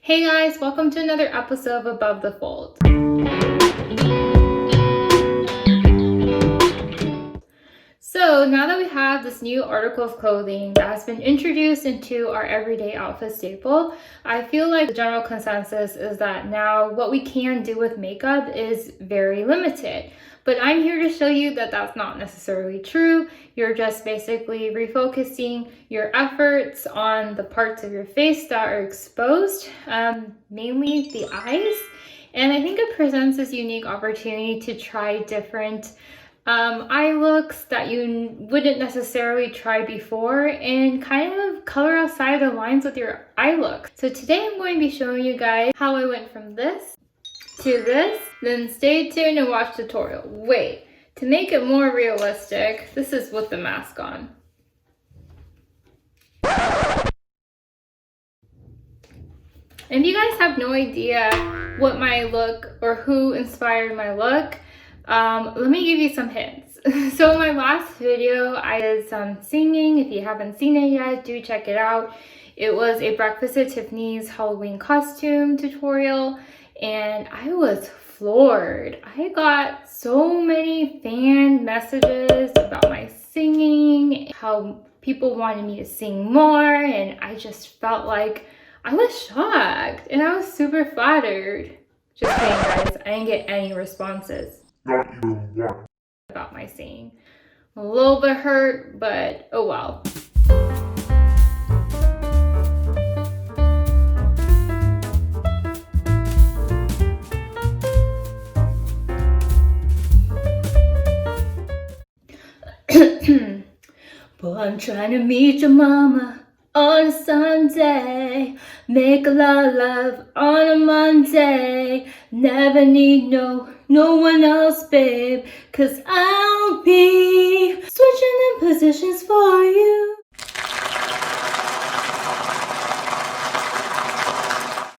Hey guys, welcome to another episode of Above the Fold. So now that we have this new article of clothing that has been introduced into our everyday outfit staple, I feel like the general consensus is that now what we can do with makeup is very limited. But I'm here to show you that that's not necessarily true. You're just basically refocusing your efforts on the parts of your face that are exposed, mainly the eyes. And I think it presents this unique opportunity to try different eye looks that you wouldn't necessarily try before and kind of color outside the lines with your eye look. So today I'm going to be showing you guys how I went from this to this, then stay tuned and watch the tutorial. Wait, to make it more realistic, this is with the mask on. And if you guys have no idea what my look or who inspired my look, let me give you some hints. So in my last video, I did some singing. If you haven't seen it yet, do check it out. It was a Breakfast at Tiffany's Halloween costume tutorial, and I was floored. I got so many fan messages about my singing, how people wanted me to sing more, and I just felt like I was shocked, and I was super flattered. Just kidding, guys. I didn't get any responses. Not even one. About my singing. A little bit hurt, but oh well. Boy, I'm trying to meet your mama on a Sunday, make a lot of love on a Monday, never need no one else, babe, 'cause I'll be switching in positions for you.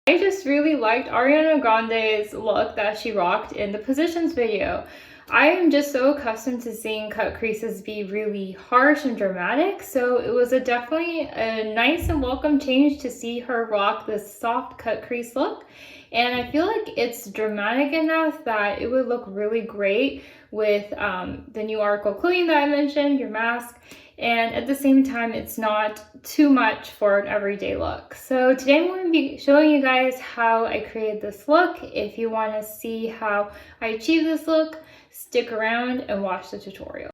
I just really liked Ariana Grande's look that she rocked in the Positions video. I am just so accustomed to seeing cut creases be really harsh and dramatic, so it was definitely a nice and welcome change to see her rock this soft cut crease look. And I feel like it's dramatic enough that it would look really great with the new article of clothing that I mentioned, your mask. And at the same time, it's not too much for an everyday look. So today I'm going to be showing you guys how I created this look. If you want to see how I achieved this look, stick around and watch the tutorial.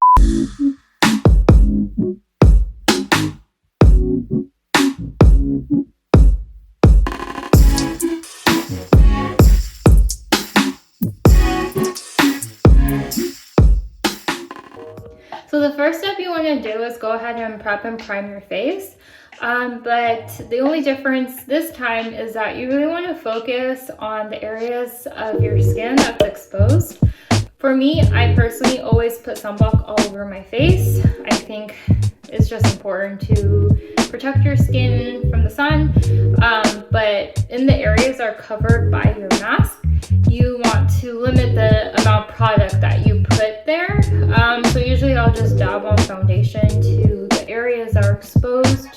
So the first step you want to do is go ahead and prep and prime your face. But the only difference this time is that you really want to focus on the areas of your skin that's exposed. For me, I personally always put sunblock all over my face. I think it's just important to protect your skin from the sun. But in the areas that are covered by your mask, you want to limit the amount of product that you put there. So usually I'll just dab on foundation to the areas that are exposed.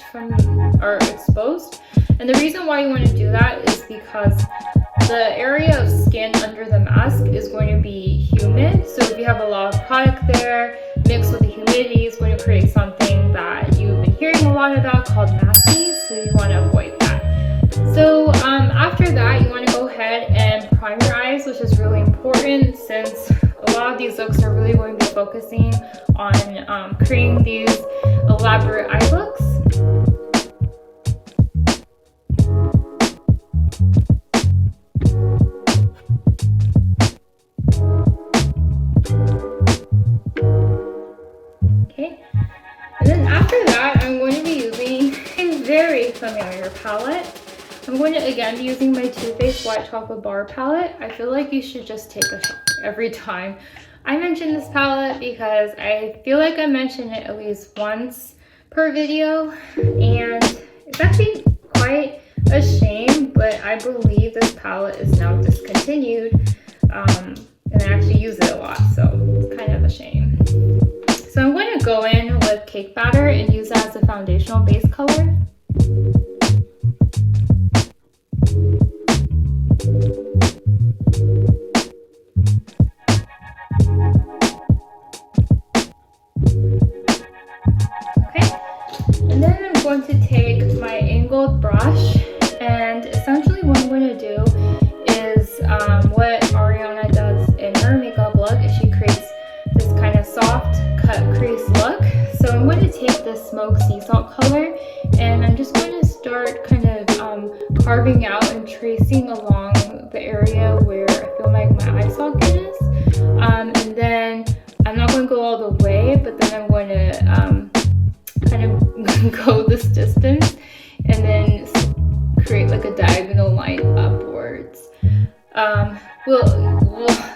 And the reason why you want to do that is because the area of skin under the mask is going to be humid. So if you have a lot of product there, mixed with the humidity, is going to create something that you've been hearing a lot about called masking. So you want to avoid that. So after that, you want to go ahead and prime your eyes, which is really important since a lot of these looks are really going to be focusing on creating these elaborate eye looks. Okay, and then after that, I'm going to be using a very familiar palette. I'm going to again be using my Too Faced White Chocolate Bar palette. I feel like you should just take a shot every time I mention this palette because I feel like I mention it at least once per video, and it's actually quite a shame, but I believe this palette is now discontinued, and I actually use it a lot, so it's kind of a shame. So I'm going to go in with cake batter and use that as a foundational base color. smoked sea salt color, and I'm just going to start kind of carving out and tracing along the area where I feel like my eye socket is. And then I'm not going to go all the way, but then I'm going to kind of go this distance and then create like a diagonal line upwards.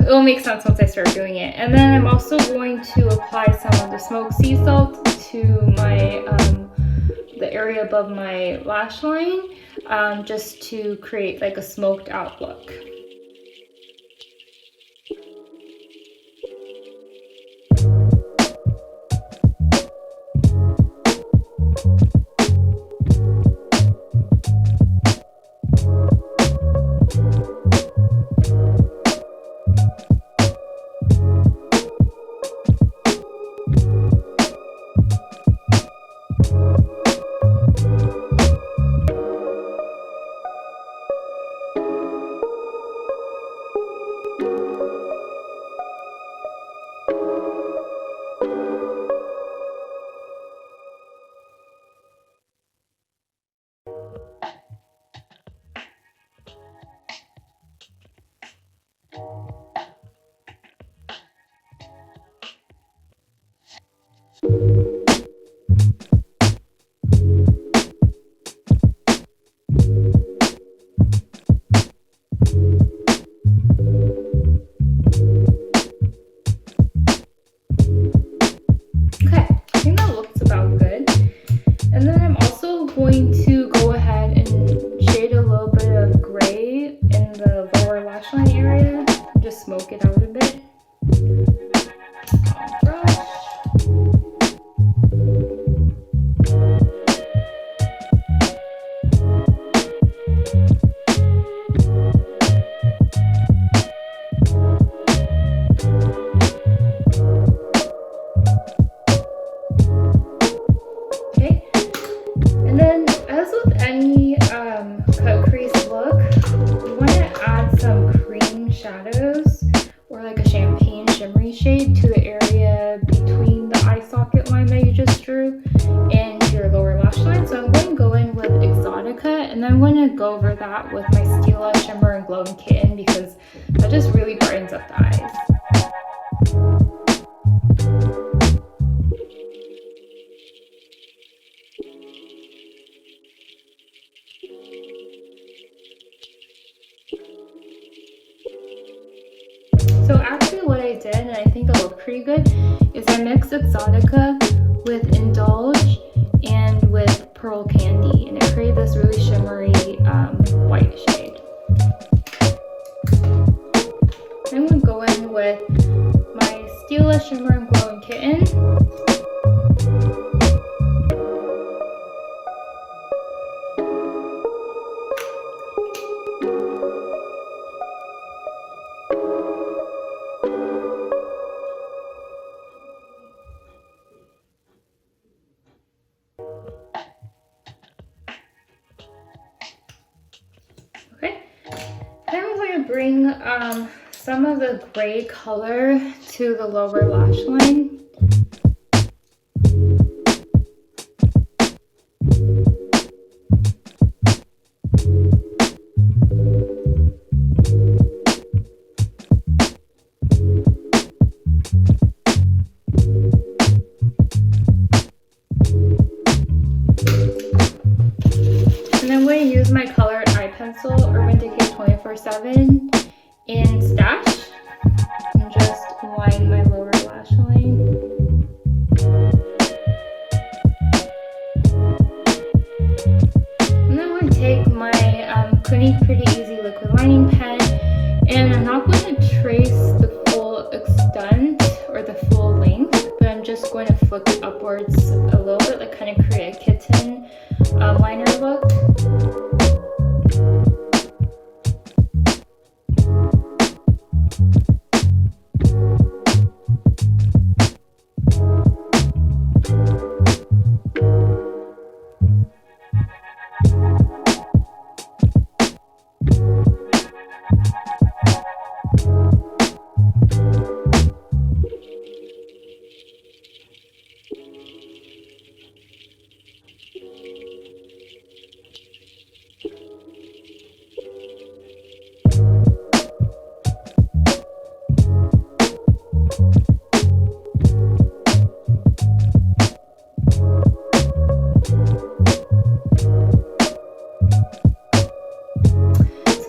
It'll make sense once I start doing it. And then I'm also going to apply some of the smoked sea salt to my the area above my lash line, just to create like a smoked out look. Going to go ahead and shade a little bit of gray in the lower lash line area, just smoke it out a bit. Brush. Cut crease look, you want to add some cream shadows or like a champagne shimmery shade to the area between the eye socket line that you just drew and your lower lash line. So I'm going to go in with Exotica, and then I'm going to go over that with my Stila Shimmer and Glow and Kitten because that just really brightens up the eyes. So actually what I did, and I think it looked pretty good, is I mixed Exotica with Indulge and with Pearl Candy, and it created this really shimmery white shade. I'm going to go in with my Stila Shimmer and Glow and Kitten. Bring some of the gray color to the lower lash line. And I'm going to use my colored eye pencil, Urban Decay 24/7 in Stash, and just line my lower lash line. And then I'm going to take my Clinique Pretty Easy liquid lining pen, and I'm not going to trace the full extent or the full length, but I'm just going to flick it upwards a little bit, like kind of create a kitten liner look.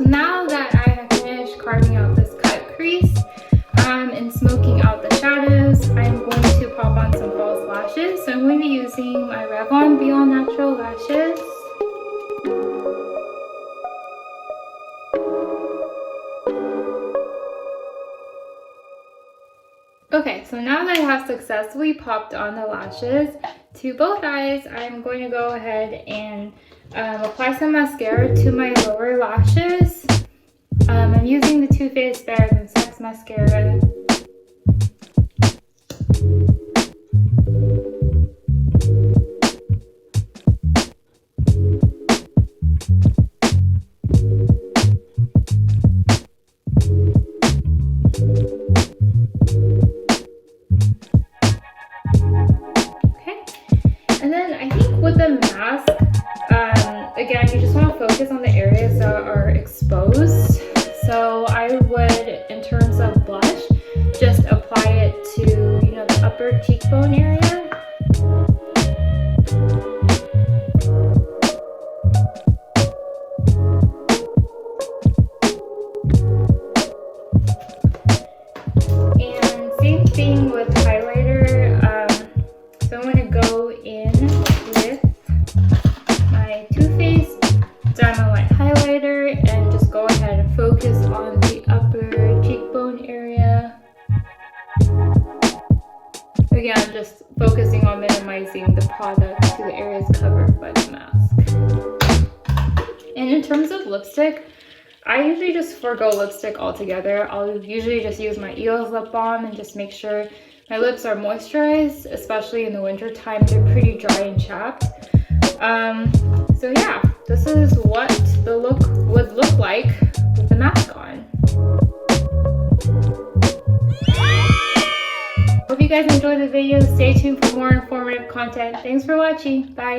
so now that I have finished carving out this cut crease and smoking out the shadows, I'm going to pop on some false lashes. So I'm going to be using my Revlon Be All Natural lashes. Okay, so now that I have successfully popped on the lashes to both eyes, I'm going to go ahead and apply some mascara to my lower lashes. I'm using the Too Faced Better Than Sex mascara. And then I think with the mask, again, you just want to focus on the areas that are exposed. So I would, in terms of blush, just apply it to, you know, the upper cheekbone area. And same thing with highlighter. So I'm going to go in with my Too Faced Diamond Light highlighter and just go ahead and focus on the upper cheekbone area. Again, just focusing on minimizing the product to the areas covered by the mask. And in terms of lipstick, I usually just forego lipstick altogether. I'll usually just use my Eos lip balm and just make sure my lips are moisturized, especially in the winter time. They're pretty dry and chapped. So yeah, this is what the look would look like with the mask on. Hope you guys enjoyed the video. Stay tuned for more informative content. Thanks for watching. Bye.